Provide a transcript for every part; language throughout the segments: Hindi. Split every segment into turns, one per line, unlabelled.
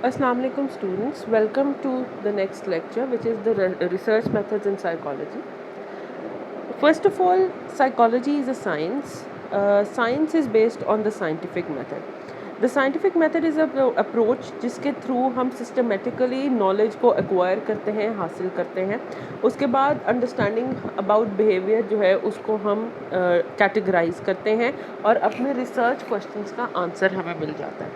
Assalamu alaikum students, welcome to the next lecture which is the research methods in psychology. First of all, psychology is a science. Science is based on the scientific method. The scientific method is a approach जिसके थ्रू हम systematically knowledge को acquire करते हैं, हासिल करते हैं. उसके बाद understanding about behavior जो है उसको हम categorize करते हैं और अपने research questions का answer हमें मिल जाता है.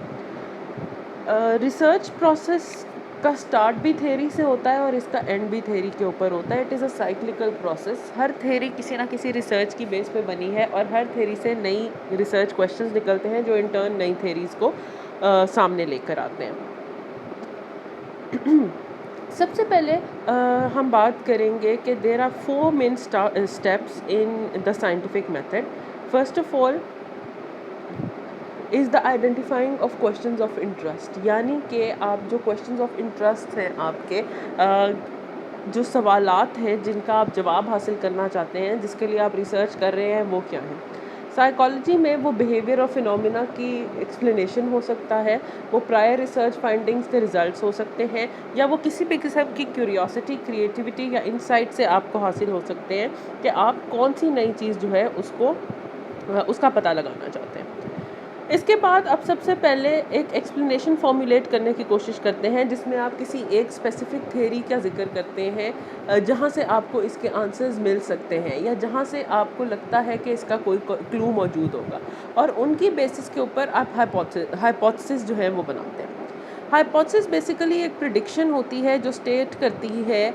रिसर्च प्रोसेस का स्टार्ट भी थेरी से होता है और इसका एंड भी थेरी के ऊपर होता है. It is a cyclical process. Her theory किसी ना किसी रिसर्च की बेस पे बनी है और हर थेरी से नई रिसर्च क्वेश्चंस निकलते हैं जो इन टर्न नई थेरीज़ को सामने लेकर आते हैं. सबसे पहले हम बात करेंगे कि there are 4 main steps in the scientific method. First of all is the identifying of questions of interest. यानी कि आप जो क्वेश्चंस ऑफ इंटरेस्ट हैं आपके जो सवालात हैं जिनका आप जवाब हासिल करना चाहते हैं, जिसके लिए आप रिसर्च कर रहे हैं, वो क्या हैं. साइकोलॉजी में वो बिहेवियर और फिनोमिना की एक्सप्लेनेशन हो सकता है, वो प्रायर रिसर्च फाइंडिंग्स के रिजल्ट्स हो सकते हैं, या वो किसी भी किस्म की क्यूरियोसिटी, क्रिएटिविटी या इंसाइट से आपको हासिल हो सकते हैं कि आप कौन सी नई चीज़ जो है उसका पता लगाना चाहते हैं. इसके बाद आप सबसे पहले एक एक्सप्लेनेशन फॉर्मुलेट करने की कोशिश करते हैं जिसमें आप किसी एक स्पेसिफिक थ्योरी का जिक्र करते हैं जहाँ से आपको इसके आंसर्स मिल सकते हैं या जहाँ से आपको लगता है कि इसका कोई क्लू मौजूद होगा, और उनकी बेसिस के ऊपर आप हाइपोथेसिस जो है वो बनाते हैं. हाइपोथेसिस बेसिकली एक प्रिडिक्शन होती है जो स्टेट करती है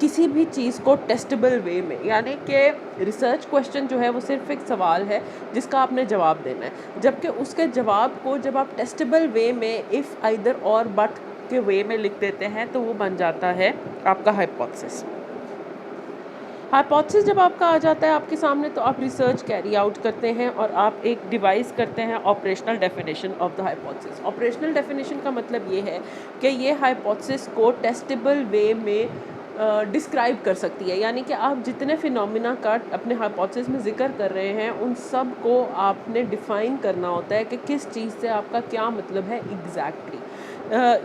किसी भी चीज़ को टेस्टेबल वे में. यानी कि रिसर्च क्वेश्चन जो है वो सिर्फ एक सवाल है जिसका आपने जवाब देना है, जबकि उसके जवाब को जब आप टेस्टेबल वे में इफ़, आइदर और, बट के वे में लिख देते हैं तो वो बन जाता है आपका हाइपोथेसिस. हाइपोथेसिस जब आपका आ जाता है आपके सामने तो आप रिसर्च कैरी आउट करते हैं और आप एक डिवाइस करते हैं operational definition of the hypothesis. Operational definition का मतलब ये है कि ये हाइपोथेसिस को टेस्टेबल वे में डिस्क्राइब कर सकती है. यानी कि आप जितने फिनोमिना का अपने हाइपोथेसिस में जिक्र कर रहे हैं उन सब को आपने डिफ़ाइन करना होता है कि किस चीज़ से आपका क्या मतलब है एग्जैक्टली.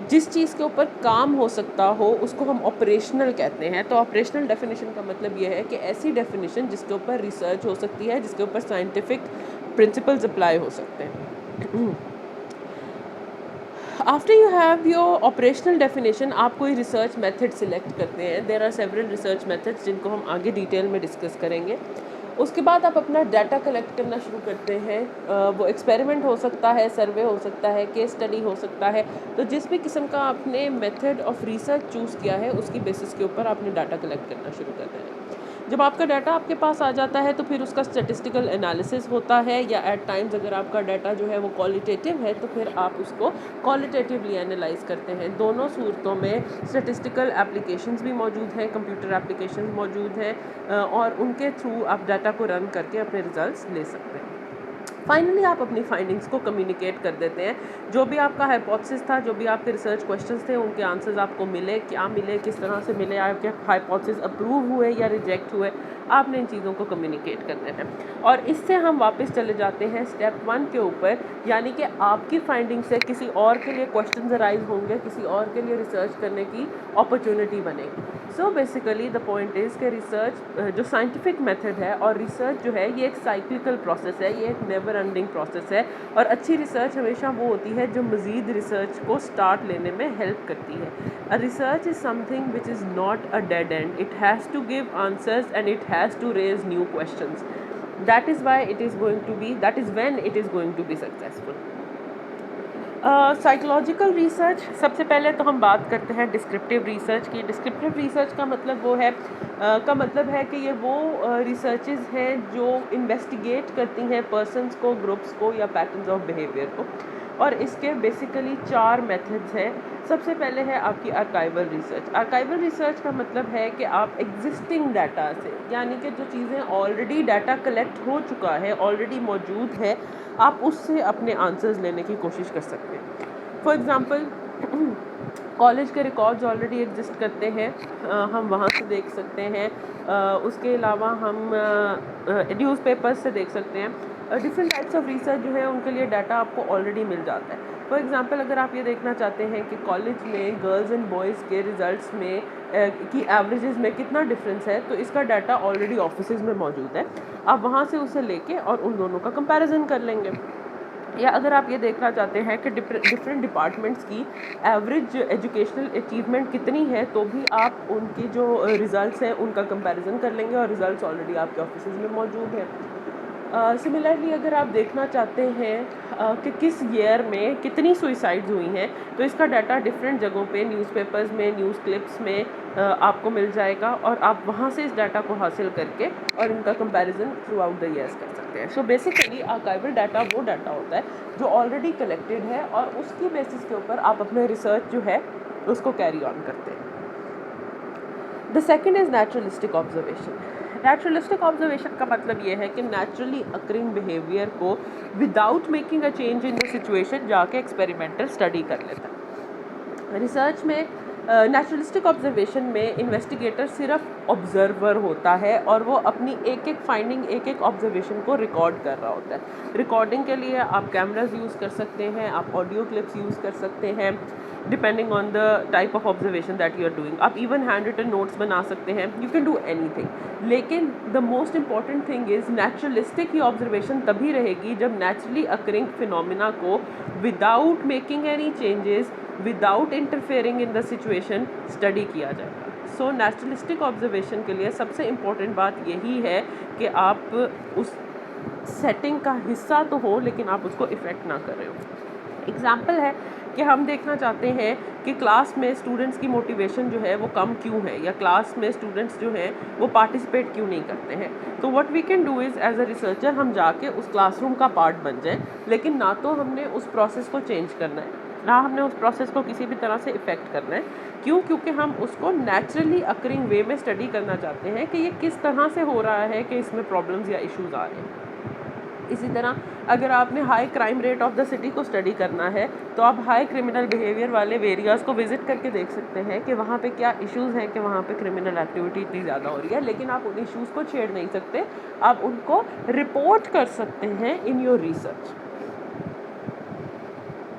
जिस चीज़ के ऊपर काम हो सकता हो उसको हम ऑपरेशनल कहते हैं. तो ऑपरेशनल डेफिनेशन का मतलब ये है कि ऐसी डेफिनेशन जिसके ऊपर रिसर्च हो सकती है, जिसके ऊपर साइंटिफिक प्रिंसिपल्स अप्लाई हो सकते हैं. After you have your operational definition आप कोई रिसर्च मेथड सिलेक्ट करते हैं. There are several research methods जिनको हम आगे डिटेल में डिस्कस करेंगे. उसके बाद आप अपना डाटा कलेक्ट करना शुरू करते हैं. वो एक्सपेरिमेंट हो सकता है, सर्वे हो सकता है, केस स्टडी हो सकता है. तो जिस भी किस्म का आपने मेथड ऑफ रिसर्च चूज़ किया है उसकी बेसिस के ऊपर आपने डाटा कलेक्ट करना शुरू करना है. जब आपका डाटा आपके पास आ जाता है तो फिर उसका स्टैटिस्टिकल एनालिसिस होता है, या एट टाइम्स अगर आपका डाटा जो है वो क्वालिटेटिव है तो फिर आप उसको क्वालिटेटिवली एनालाइज करते हैं. दोनों सूरतों में स्टैटिस्टिकल एप्लीकेशंस भी मौजूद हैं, कंप्यूटर एप्लीकेशंस मौजूद हैं और उनके थ्रू आप डाटा को रन करके अपने रिजल्ट्स ले सकते हैं. फाइनली आप अपनी फाइंडिंग्स को कम्युनिकेट कर देते हैं. जो भी आपका हाइपोथेसिस था, जो भी आपके रिसर्च क्वेश्चंस थे, उनके आंसर्स आपको मिले, क्या मिले, किस तरह से मिले, आपके हाइपोथेसिस अप्रूव हुए या रिजेक्ट हुए, आपने इन चीज़ों को कम्युनिकेट करते हैं. और इससे हम वापस चले जाते हैं स्टेप 1 के ऊपर. यानी कि आपकी फाइंडिंग से किसी और के लिए क्वेश्चंस अराइज होंगे, किसी और के लिए रिसर्च करने की अपॉर्चुनिटी बनेगी. So basically the point is कि रिसर्च जो साइंटिफिक मेथड है और रिसर्च जो है ये एक साइक्लिकल प्रोसेस है, ये एक नेवर एंडिंग प्रोसेस है. और अच्छी रिसर्च हमेशा वो होती है जो मज़ीद रिसर्च को स्टार्ट लेने में हेल्प करती है. A research is something which is not a dead end. It has to give answers and it has to raise new questions. That is why it is going to be, that is when it is going to be successful. Psychological research, सबसे पहले तो हम बात करते हैं डिस्क्रिप्टिव रिसर्च की. डिस्क्रिप्टिव रिसर्च का मतलब वो है कि ये वो रिसर्चेज हैं जो इन्वेस्टिगेट करती हैं पर्सनस को, ग्रुप्स को या पैटर्न्स ऑफ बिहेवियर को. और इसके बेसिकली 4 मेथड्स हैं. सबसे पहले है आपकी आर्काइवल रिसर्च. आर्काइवल रिसर्च का मतलब है कि आप एग्जिस्टिंग डाटा से, यानी कि जो चीज़ें ऑलरेडी डाटा कलेक्ट हो चुका है, ऑलरेडी मौजूद है, आप उससे अपने आंसर्स लेने की कोशिश कर सकते हैं. फॉर एग्ज़ाम्पल कॉलेज के रिकॉर्ड्स ऑलरेडी एग्जिस्ट करते हैं, हम वहाँ से देख सकते हैं. उसके अलावा हम न्यूज़पेपर्स से देख सकते हैं. डिफरेंट टाइप्स ऑफ रिसर्च जो है उनके लिए डाटा आपको ऑलरेडी मिल जाता है. फॉर एग्ज़ाम्पल अगर आप ये देखना चाहते हैं कि कॉलेज में गर्ल्स एंड बॉयज़ के रिज़ल्ट्स में की एवरेजेस में कितना डिफरेंस है, तो इसका डाटा ऑलरेडी ऑफिसेज़ में मौजूद है। आप वहाँ से उसे लेके और उन दोनों का कंपैरिजन कर लेंगे। या अगर आप ये देखना चाहते हैं कि डिफरेंट डिपार्टमेंट्स की एवरेज एजुकेशनल अचीवमेंट कितनी है, तो भी आप उनकी जो रिज़ल्ट्स हैं उनका कंपैरिजन कर लेंगे और रिज़ल्ट्स ऑलरेडी आपके ऑफिसेज़ में मौजूद हैं। सिमिलरली अगर आप देखना चाहते हैं कि किस ईयर में कितनी सुइसाइड्स हुई हैं, तो इसका डाटा डिफरेंट जगहों पे न्यूज़पेपर्स में, न्यूज़ क्लिप्स में आपको मिल जाएगा और आप वहाँ से इस डाटा को हासिल करके और इनका comparison through out the years कर सकते हैं। सो बेसिकली आर्काइवल डाटा वो डाटा होता है जो ऑलरेडी कलेक्टेड है और उसकी बेसिस के ऊपर आप अपने रिसर्च जो है उसको कैरी ऑन करते हैं। The second is naturalistic observation. Naturalistic observation का मतलब ये है कि नेचुरली अकरिंग बिहेवियर को without making a change in the situation जाके एक्सपेरिमेंटल स्टडी कर लेता है। रिसर्च में नेचुरलिस्टिक ऑब्जर्वेशन में इन्वेस्टिगेटर सिर्फ ऑब्जर्वर होता है और वो अपनी एक एक फाइंडिंग, एक एक ऑब्जर्वेशन को रिकॉर्ड कर रहा होता है। रिकॉर्डिंग के लिए आप कैमराज यूज़ कर सकते हैं, आप ऑडियो क्लिप्स यूज़ कर सकते हैं, depending on the type of observation that you are doing. आप इवन हैंड रिटन नोट्स बना सकते हैं, यू कैन डू एनीथिंग। लेकिन the most important thing is naturalistic ही ऑब्जर्वेशन तभी रहेगी जब नेचुरली अकरिंग फिनोमिना को without making any changes, without interfering in the situation study किया जाएगा। सो नेचुरलिस्टिक ऑब्जर्वेशन के लिए सबसे इम्पॉर्टेंट बात यही है कि आप उस सेटिंग का हिस्सा तो हो लेकिन आप उसको इफ़ेक्ट ना कर रहे हो। एग्ज़ाम्पल है कि हम देखना चाहते हैं कि क्लास में स्टूडेंट्स की मोटिवेशन जो है वो कम क्यों है, या क्लास में स्टूडेंट्स जो हैं वो पार्टिसिपेट क्यों नहीं करते हैं। तो what we can do is as a researcher हम जाके उस क्लासरूम का पार्ट बन जाएं, लेकिन ना तो हमने उस प्रोसेस को चेंज करना है, ना हमने उस प्रोसेस को किसी भी तरह से इफ़ेक्ट करना है। क्यों? क्योंकि हम उसको नेचुरली अकरिंग वे में स्टडी करना चाहते हैं कि ये किस तरह से हो रहा है कि इसमें प्रॉब्लम्स या इश्यूज़ आ रहे हैं। इसी तरह अगर आपने high crime rate of the city को स्टडी करना है, तो आप हाई क्रिमिनल बिहेवियर वाले एरियाज़ को विज़िट करके देख सकते हैं कि वहाँ पे क्या इश्यूज़ हैं, कि वहाँ पे क्रिमिनल एक्टिविटी इतनी ज़्यादा हो रही है, लेकिन आप उन इश्यूज़ को छेड़ नहीं सकते, आप उनको रिपोर्ट कर सकते हैं in your research.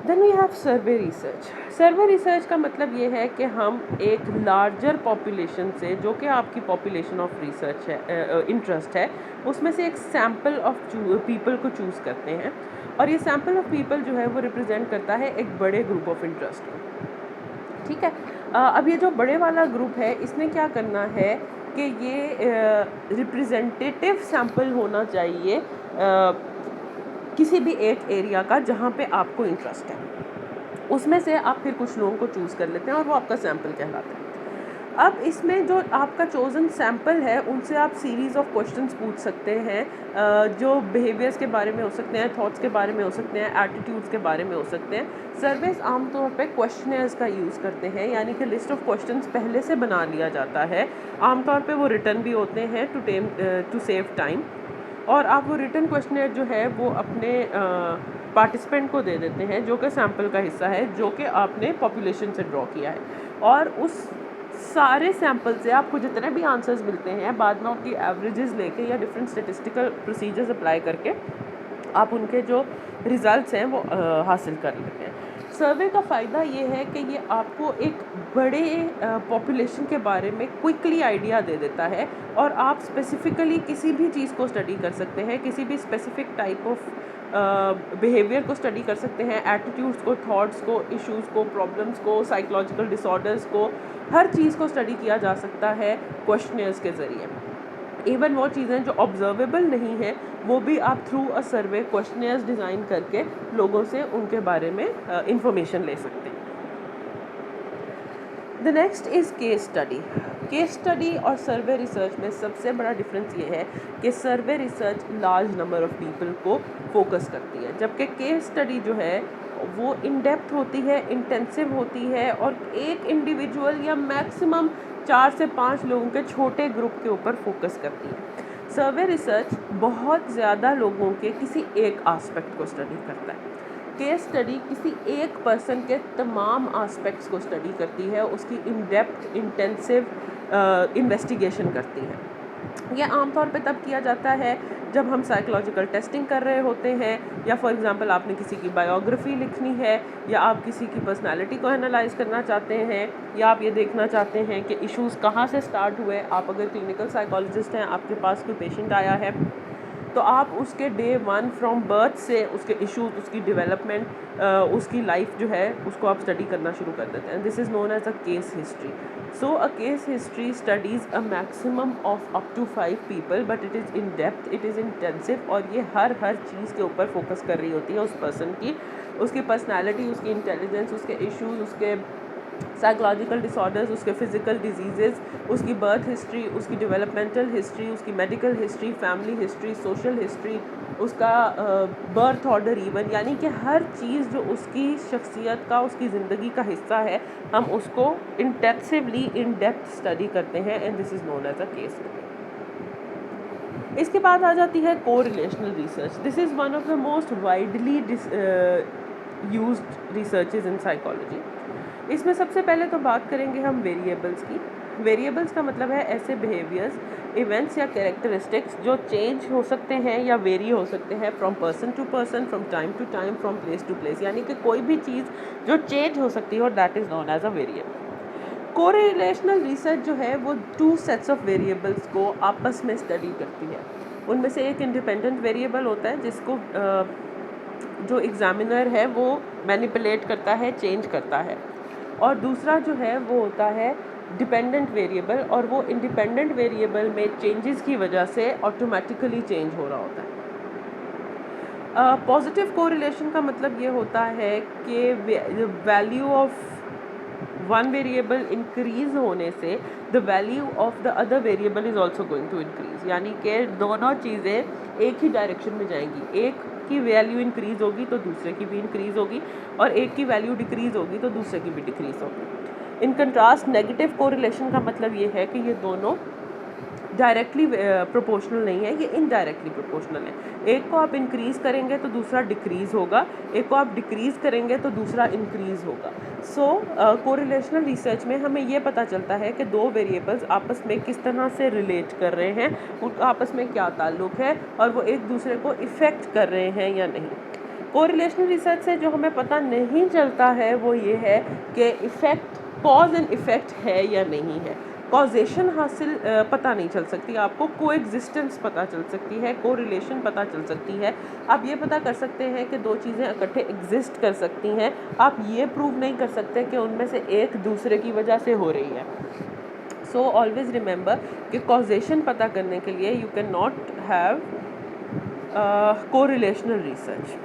Then we have survey research. Survey research का मतलब ये है कि हम एक लार्जर पॉपुलेशन से, जो कि आपकी पॉपुलेशन ऑफ रिसर्च है, इंटरेस्ट है, उसमें से एक सैम्पल ऑफ पीपल को चूज़ करते हैं और ये सैम्पल ऑफ पीपल जो है वो रिप्रेजेंट करता है एक बड़े ग्रुप ऑफ इंटरेस्ट को। ठीक है। अब ये जो बड़े वाला ग्रुप है इसने क्या करना है कि ये रिप्रेजेंटेटिव सैम्पल होना चाहिए किसी भी एक एरिया का जहाँ पे आपको इंटरेस्ट है। उसमें से आप फिर कुछ लोगों को चूज़ कर लेते हैं और वो आपका सैम्पल कहलाता है। अब इसमें जो आपका चोज़न सैम्पल है उनसे आप सीरीज़ ऑफ क्वेश्चंस पूछ सकते हैं, जो बिहेवियर्स के बारे में हो सकते हैं, थॉट्स के बारे में हो सकते हैं, एटीट्यूड्स के बारे में हो सकते हैं। सर्वेस आमतौर पे क्वेश्चनर्स का यूज़ करते हैं, यानी कि लिस्ट ऑफ क्वेश्चंस पहले से बना लिया जाता है। आमतौर पे वो रिटर्न भी होते हैं टू सेव टाइम, और आप वो रिटन क्वेश्चनर जो है वो अपने पार्टिसिपेंट को दे देते हैं जो कि सैम्पल का हिस्सा है, जो कि आपने पॉपुलेशन से ड्रॉ किया है। और उस सारे सैम्पल से आपको जितने भी आंसर्स मिलते हैं, बाद में उनकी एवरेजेस लेके या डिफरेंट स्टेटिस्टिकल प्रोसीजर्स अप्लाई करके आप उनके जो रिज़ल्ट्स हैं वो हासिल कर लेते हैं। सर्वे का फ़ायदा ये है कि ये आपको एक बड़े पॉपुलेशन के बारे में क्विकली आइडिया दे देता है और आप स्पेसिफ़िकली किसी भी चीज़ को स्टडी कर सकते हैं, किसी भी स्पेसिफ़िक टाइप ऑफ बिहेवियर को स्टडी कर सकते हैं, एटीट्यूड्स को, थॉट्स को, इश्यूज़ को, प्रॉब्लम्स को, साइकोलॉजिकल डिसऑर्डर्स को, हर चीज़ को स्टडी किया जा सकता है क्वेश्चनर्स के ज़रिए। इवन वो चीज़ें जो ऑब्जर्वेबल नहीं है वो भी आप through a survey questioners design करके लोगों से उनके बारे में इंफॉर्मेशन ले सकते हैं। The next is case study. Case study और सर्वे रिसर्च में सबसे बड़ा डिफरेंस ये है कि सर्वे research large number of people को फोकस करती है, जबकि केस स्टडी जो है वो इन डेप्थ होती है, इंटेंसिव होती है और एक इंडिविजुअल या मैक्सिमम 4 से 5 लोगों के छोटे ग्रुप के ऊपर फोकस करती है। सर्वे रिसर्च बहुत ज़्यादा लोगों के किसी एक आस्पेक्ट को स्टडी करता है। केस स्टडी किसी एक पर्सन के तमाम आस्पेक्ट्स को स्टडी करती है, उसकी इन डेप्थ इंटेंसिव इन्वेस्टिगेशन करती है। यह आमतौर पे तब किया जाता है जब हम साइकोलॉजिकल टेस्टिंग कर रहे होते हैं, या फॉर एग्जांपल आपने किसी की बायोग्राफी लिखनी है, या आप किसी की पर्सनालिटी को एनालाइज करना चाहते हैं, या आप ये देखना चाहते हैं कि इश्यूज़ कहाँ से स्टार्ट हुए। आप अगर क्लिनिकल साइकोलॉजिस्ट हैं, आपके पास कोई पेशेंट आया है, तो आप उसके डे 1 फ्रॉम बर्थ से उसके इश्यूज, उसकी डेवलपमेंट, उसकी लाइफ जो है उसको आप स्टडी करना शुरू कर देते हैं। This is known as a case history. So a case history studies a maximum of up to 5 people, but it is in depth, it is intensive, और ये हर चीज़ के ऊपर फोकस कर रही होती है उस पर्सन की, उसकी पर्सनैलिटी, उसकी इंटेलिजेंस, उसके इश्यूज़, उसके साइकोलॉजिकल डिसऑर्डर्स, उसके फिज़िकल डिजीज़ेज़, उसकी बर्थ हिस्ट्री, उसकी डेवलपमेंटल हिस्ट्री, उसकी medical history, family history, social history, उसका बर्थ ऑर्डर इवन, यानी कि हर चीज़ जो उसकी शख्सियत का, उसकी ज़िंदगी का हिस्सा है, हम उसको इंटेंसिवली इन डेप्थ स्टडी करते हैं, and this is known as a case study. इसके बाद आ जाती है correlational research. This is one of the most widely used researches in psychology. इसमें सबसे पहले तो बात करेंगे हम वेरिएबल्स की। वेरिएबल्स का मतलब है ऐसे बिहेवियर्स, इवेंट्स या कैरेक्टरिस्टिक्स जो चेंज हो सकते हैं या वेरी हो सकते हैं from person to person, from time to time, from place to place, यानी कि कोई भी चीज़ जो चेंज हो सकती है, और that is known as a variable. Correlational research जो है वो 2 सेट्स ऑफ वेरिएबल्स को आपस में स्टडी करती है। उनमें से एक इंडिपेंडेंट वेरिएबल होता है जिसको जो एग्जामिनर है वो मैनिपुलेट करता है, चेंज करता है, और दूसरा जो है वो होता है डिपेंडेंट वेरिएबल, और वो इंडिपेंडेंट वेरिएबल में चेंजेस की वजह से ऑटोमेटिकली चेंज हो रहा होता है। पॉजिटिव कोरिलेशन का मतलब ये होता है कि value of one variable increase होने से the value of the other variable is also going to increase, यानी कि दोनों चीज़ें एक ही डायरेक्शन में जाएंगी। एक की वैल्यू इंक्रीज होगी तो दूसरे की भी इंक्रीज होगी, और एक की वैल्यू डिक्रीज होगी तो दूसरे की भी डिक्रीज होगी। इन कंट्रास्ट नेगेटिव कोरिलेशन का मतलब ये है कि ये दोनों डायरेक्टली प्रोपोर्शनल नहीं है, ये इनडायरेक्टली प्रोपोर्शनल है। एक को आप इंक्रीज़ करेंगे तो दूसरा डिक्रीज़ होगा, एक को आप डिक्रीज़ करेंगे तो दूसरा इंक्रीज़ होगा। सो कोरिलेशनल रिसर्च में हमें ये पता चलता है कि दो वेरिएबल्स आपस में किस तरह से रिलेट कर रहे हैं, उनका आपस में क्या ताल्लुक है, और वो एक दूसरे को इफ़ेक्ट कर रहे हैं या नहीं। कोरिलेशनल रिसर्च से जो हमें पता नहीं चलता है वो ये है कि इफ़ेक्ट, कॉज एंड इफ़ेक्ट है या नहीं है। कॉजेशन हासिल पता नहीं चल सकती आपको, कोएग्जिस्टेंस पता चल सकती है, कोरिलेशन पता चल सकती है। आप ये पता कर सकते हैं कि दो चीज़ें इकट्ठे एग्जिस्ट कर सकती हैं, आप ये प्रूव नहीं कर सकते कि उनमें से एक दूसरे की वजह से हो रही है। सो ऑलवेज रिमेंबर कि कॉजेशन पता करने के लिए you can not have correlational research.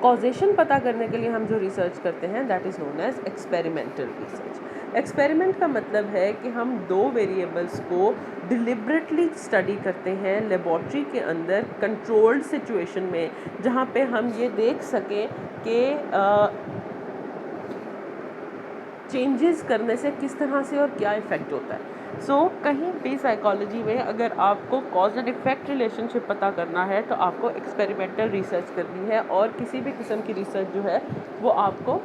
Causation पता करने के लिए हम जो रिसर्च करते हैं that is known as experimental research. Experiment का मतलब है कि हम दो वेरिएबल्स को डिलिबरेटली स्टडी करते हैं लेबॉर्ट्री के अंदर कंट्रोल्ड सिचुएशन में, जहाँ पे हम ये देख सकें कि चेंजेस करने से किस तरह से और क्या इफ़ेक्ट होता है। सो कहीं भी साइकोलॉजी में अगर आपको कॉज एंड इफ़ेक्ट रिलेशनशिप पता करना है तो आपको एक्सपेरिमेंटल रिसर्च करनी है, और किसी भी किस्म की रिसर्च जो है वो आपको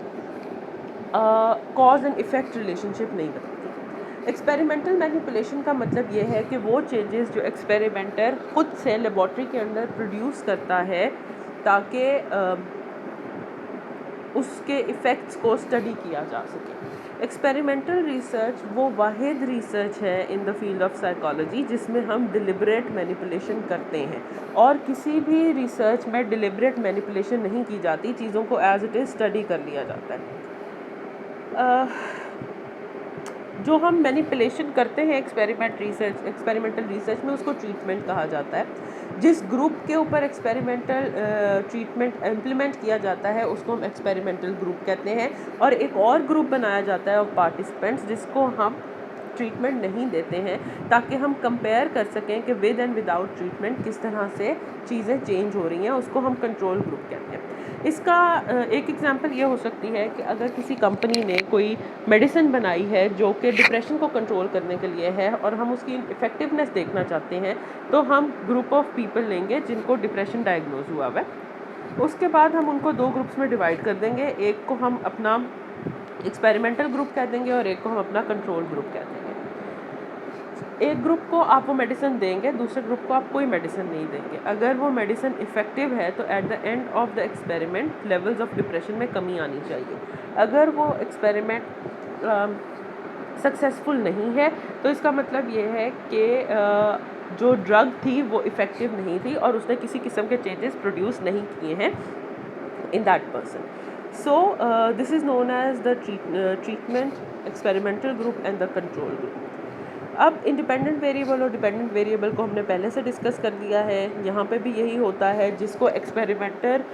कॉज एंड इफ़ेक्ट रिलेशनशिप नहीं बताती। एक्सपेरिमेंटल मैनिपुलेशन का मतलब ये है कि वो चेंजेस जो एक्सपेरिमेंटर खुद से लेबॉर्ट्री के अंदर प्रोड्यूस करता है ताकि उसके इफ़ेक्ट्स को स्टडी किया जा सके। एक्सपेरिमेंटल रिसर्च वो वाहिद रिसर्च है in the field of psychology जिसमें हम डिलिबरेट मैनिपुलेशन करते हैं, और किसी भी रिसर्च में डिलिबरेट मैनिपुलेशन नहीं की जाती, चीज़ों को एज इट इज़ स्टडी कर लिया जाता है। जो हम मैनिपुलेशन करते हैं एक्सपेरिमेंटल रिसर्च में, उसको ट्रीटमेंट कहा जाता है। जिस ग्रुप के ऊपर एक्सपेरिमेंटल ट्रीटमेंट इम्प्लीमेंट किया जाता है उसको हम एक्सपेरिमेंटल ग्रुप कहते हैं, और एक और ग्रुप बनाया जाता है ऑफ पार्टिसिपेंट्स जिसको हम ट्रीटमेंट नहीं देते हैं, ताकि हम कंपेयर कर सकें कि विद एंड विदाउट ट्रीटमेंट किस तरह से चीज़ें चेंज हो रही हैं, उसको हम कंट्रोल ग्रुप कहते हैं। इसका एक एग्जांपल ये हो सकती है कि अगर किसी कंपनी ने कोई मेडिसिन बनाई है जो कि डिप्रेशन को कंट्रोल करने के लिए है, और हम उसकी इफ़ेक्टिवनेस देखना चाहते हैं, तो हम ग्रुप ऑफ पीपल लेंगे जिनको डिप्रेशन डायग्नोज हुआ है। उसके बाद हम उनको दो ग्रुप्स में डिवाइड कर देंगे, एक को हम अपना एक्सपेरिमेंटल ग्रुप कह देंगे और एक को हम अपना कंट्रोल ग्रुप कह देंगे। एक ग्रुप को आप वो मेडिसिन देंगे, दूसरे ग्रुप को आप कोई मेडिसिन नहीं देंगे। अगर वो मेडिसिन इफ़ेक्टिव है तो at the end of the experiment levels of depression में कमी आनी चाहिए। अगर वो एक्सपेरिमेंट सक्सेसफुल नहीं है तो इसका मतलब ये है कि जो ड्रग थी वो इफ़ेक्टिव नहीं थी और उसने किसी किस्म के चेंजेस प्रोड्यूस नहीं किए हैं in that person. So this is known as the treatment, experimental group and the control group. अब इंडिपेंडेंट वेरिएबल और डिपेंडेंट वेरिएबल को हमने पहले से डिस्कस कर लिया है। यहाँ पे भी यही होता है, जिसको एक्सपेरिमेंटर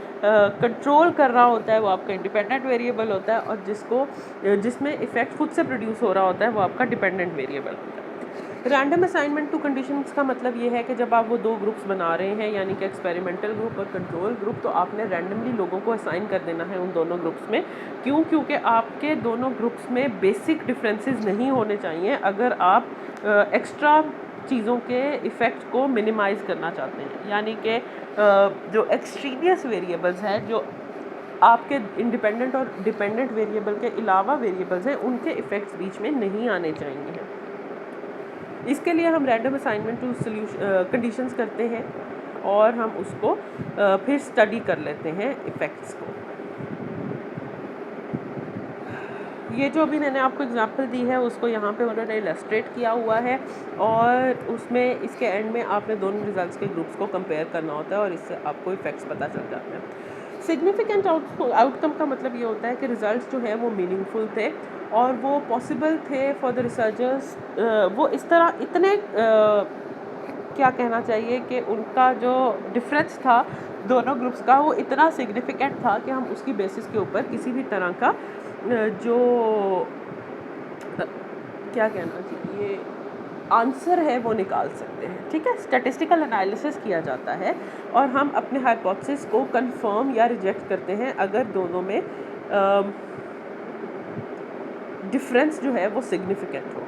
कंट्रोल कर रहा होता है वो आपका इंडिपेंडेंट वेरिएबल होता है, और जिसमें इफेक्ट खुद से प्रोड्यूस हो रहा होता है वो आपका डिपेंडेंट वेरिएबल होता है। रैंडम असाइनमेंट टू कंडीशंस का मतलब ये है कि जब आप वो दो ग्रुप्स बना रहे हैं, यानी कि एक्सपेरिमेंटल ग्रुप और कंट्रोल ग्रुप, तो आपने रैंडमली लोगों को असाइन कर देना है उन दोनों ग्रुप्स में। क्यों? क्योंकि आपके दोनों ग्रुप्स में बेसिक डिफरेंसेस नहीं होने चाहिए अगर आप एक्स्ट्रा चीज़ों के इफ़ेक्ट को मिनिमाइज़ करना चाहते हैं। यानी कि जो एक्सट्रीनियस वेरिएबल्स हैं, जो आपके इंडिपेंडेंट और डिपेंडेंट वेरिएबल के अलावा वेरिएबल्स हैं, उनके इफ़ेक्ट्स बीच में नहीं आने चाहिए। इसके लिए हम रैंडम असाइनमेंट टू कंडीशंस करते हैं और हम उसको फिर स्टडी कर लेते हैं इफ़ेक्ट्स को। ये जो अभी मैंने आपको एग्जांपल दी है उसको यहाँ पे उन्होंने इलस्ट्रेट किया हुआ है, और उसमें इसके एंड में आपने दोनों रिजल्ट्स के ग्रुप्स को कंपेयर करना होता है और इससे आपको इफ़ेक्ट्स पता चल जाते हैं। सिग्निफिकेंट आउटकम का मतलब ये होता है कि रिजल्ट्स जो है वो मीनिंगफुल थे और वो पॉसिबल थे फॉर द रिसर्चर्स। वो इस तरह इतने क्या कहना चाहिए कि उनका जो डिफरेंस था दोनों ग्रुप्स का वो इतना सिग्निफिकेंट था कि हम उसकी बेसिस के ऊपर किसी भी तरह का जो क्या कहना चाहिए आंसर है वो निकाल सकते हैं। ठीक है, स्टैटिस्टिकल एनालिसिस किया जाता है और हम अपने हाइपोथेसिस को कंफर्म या रिजेक्ट करते हैं अगर दोनों में डिफरेंस जो है वो सिग्निफिकेंट हो।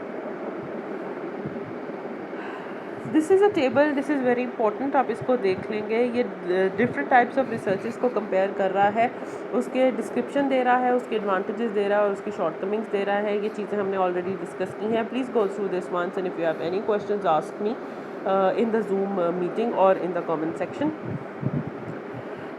This is a table, this is very important, आप इसको देख लेंगे। ये डिफरेंट टाइप्स ऑफ रिसर्चेस को कंपेयर कर रहा है, उसके डिस्क्रिप्शन दे रहा है, उसके एडवांटेजेस दे रहा है और उसकी शॉर्टकमिंग्स दे रहा है। ये चीज़ें हमने ऑलरेडी डिस्कस की हैं। Please go through this ones and if you have any questions ask me in the Zoom meeting और in the comment section.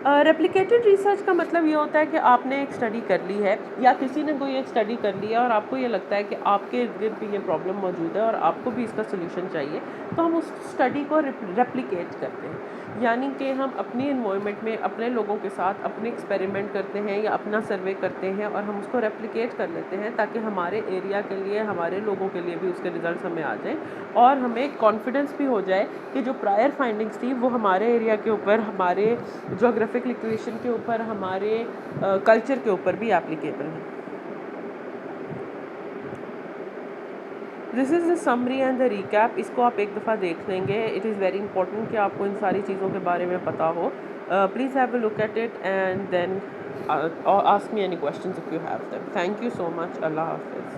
Replicated research का मतलब ये होता है कि आपने एक स्टडी कर ली है या किसी ने कोई एक स्टडी कर ली है और आपको ये लगता है कि आपके इर्द गिर्द भी ये प्रॉब्लम मौजूद है और आपको भी इसका सोल्यूशन चाहिए, तो हम उस स्टडी को रेप्लिकेट करते हैं। यानी कि हम अपनी इन्वायरमेंट में अपने लोगों के साथ अपने एक्सपेरिमेंट करते हैं या अपना सर्वे करते हैं और हम उसको रेप्लिकेट कर लेते हैं ताकि हमारे एरिया के लिए, हमारे लोगों के लिए भी उसके रिजल्ट्स हमें आ जाएं और हमें कॉन्फिडेंस भी हो जाए कि जो प्रायर फाइंडिंग्स थी वो हमारे एरिया के ऊपर, हमारे जोग्राफिक लोकेशन के ऊपर, हमारे कल्चर के ऊपर भी एप्लीकेबल है। This is the summary and the recap. इसको आप एक दफ़ा देख लेंगे। इट इज़ वेरी इंपॉर्टेंट कि आपको इन सारी चीज़ों के बारे में पता हो। Please have a look at it and then ask me any questions if you have them. Thank you so much. अल्लाह हाफिज़।